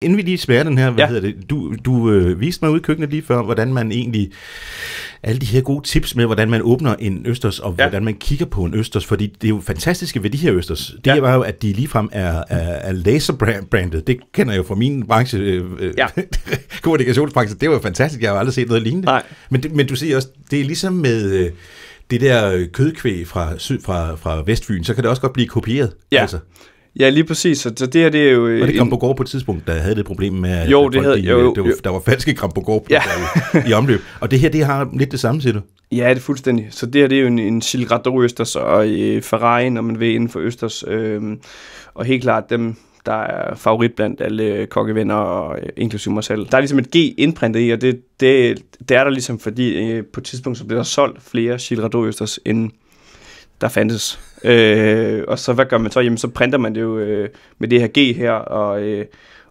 Inden vi lige smager den her, Ja. hedder det? Du viste mig ude i køkkenet lige før, hvordan man egentlig, alle de her gode tips med, hvordan man åbner en østers, og hvordan man kigger på en østers, fordi det er jo fantastiske ved de her østers. Det er jo, at de ligefrem er laserbranded. Det kender jeg jo fra min branche, kommunikationsbranche. Det var jo fantastisk, jeg har aldrig set noget lignende. Nej. Men du siger også, det er ligesom med det der kødkvæg fra Vestfyn, så kan det også godt blive kopieret. Ja. Altså. Ja, lige præcis. Så det her, det er jo... Og det Kramp-o-Gård på et tidspunkt, der havde det problem med, at der var falske Kramp-o-Gård i omløb. Og det her, det har lidt det samme, siger du? Ja, det er fuldstændig. Så det her, det er jo en Gilles-Gradot-østers og Ferrari, når man vil inden for østers. Og helt klart dem, der er favorit blandt alle kokkevenner, og inklusive mig selv. Der er ligesom et G indprintet i, og det er der ligesom, fordi på et tidspunkt, så blev der solgt flere Gilles-Gradot-østers, end der fandtes. Og så hvad gør man så? Jamen, så printer man det jo med det her G her, og det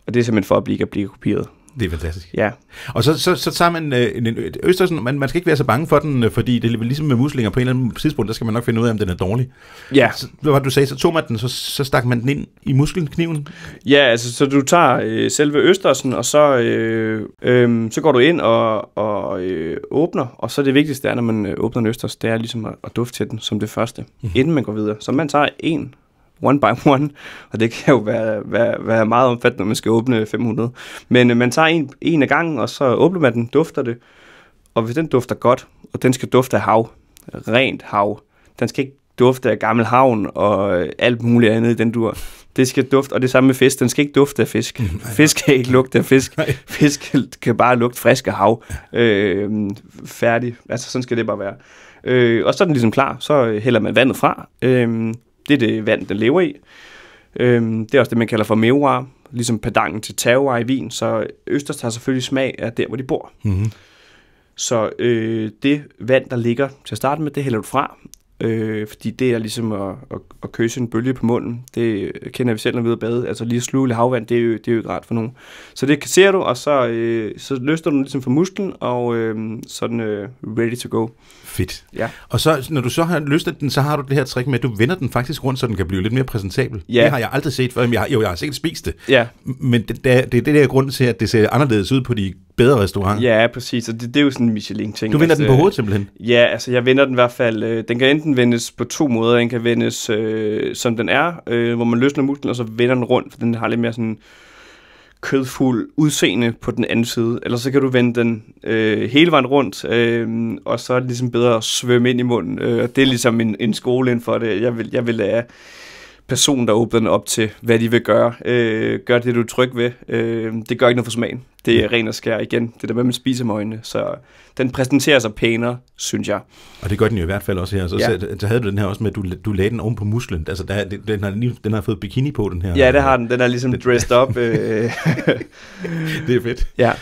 er simpelthen for at blive kopieret. Det er fantastisk. Ja. Og så tager man en østersen, man skal ikke være så bange for den, fordi det er ligesom med muslinger på en eller anden tidspunkt, der skal man nok finde ud af, om den er dårlig. Ja. Hvad var det, du sagde? Så tog man den, så stak man den ind i musklen-kniven? Ja, altså, så du tager selve østersen, og så går du ind og åbner, og så det vigtigste er, når man åbner en østers, det er ligesom at dufte til den som det første, inden man går videre. Så man tager one by one, og det kan jo være meget omfattende, når man skal åbne 500. Men man tager en af gangen, og så åbner man den, dufter det, og hvis den dufter godt, og den skal dufte af hav, rent hav, den skal ikke dufte af gammel havn og alt muligt andet i den dur. Det skal dufte, og det samme med fisk, den skal ikke dufte af fisk. Fisk kan ikke lugte af fisk. Fisk kan bare lugte frisk af hav. Færdig. Altså sådan skal det bare være. Og så er den ligesom klar, så hælder man vandet fra. Det er det vand, den lever i. Det er også det, man kalder for meuar, ligesom pedangen til terroir i vin, så østers tager selvfølgelig smag af der, hvor de bor. Mm-hmm. Så det vand, der ligger til at starte med, det hælder du fra, fordi det er ligesom at køse en bølge på munden. Det kender vi selv, når vi er ude at bade. Altså lige at sluge havvand, det er jo ikke rart for nogen. Så det kasserer du, og så løsner du den ligesom fra musklen, og så er den ready to go. Fedt. Ja. Og så, når du så har løsnet den, så har du det her trick med, at du vender den faktisk rundt, så den kan blive lidt mere præsentabel. Ja. Det har jeg aldrig set før. Jeg har sikkert spist det. Ja. Men det er det der grund til, at det ser anderledes ud på de bedre restauranter. Ja, præcis. Og det er jo sådan en Michelin-ting. Du vender den på hovedet simpelthen? Ja, altså jeg vender den i hvert fald. Den kan enten vendes på to måder. Den kan vendes, som den er, hvor man løsner musklen, og så vender den rundt, for den har lidt mere sådan kødfuld udseende på den anden side. Eller så kan du vende den hele vejen rundt, og så er det ligesom bedre at svømme ind i munden. Det er ligesom en skole inden for det. Jeg vil lære personen, der åbner den op til, hvad de vil gøre. Gør det, du er tryg ved. Det gør ikke noget for smagen. Det er ren og skær igen. Det der med, man spiser med øjnene. Så den præsenterer sig pænere, synes jeg. Og det gør den jo i hvert fald også her. Så havde du den her også med, at du lagde den oven på musklen. Altså, den har fået bikini på, den her. Ja, det har den. Den er ligesom dressed up. Det er fedt. Ja.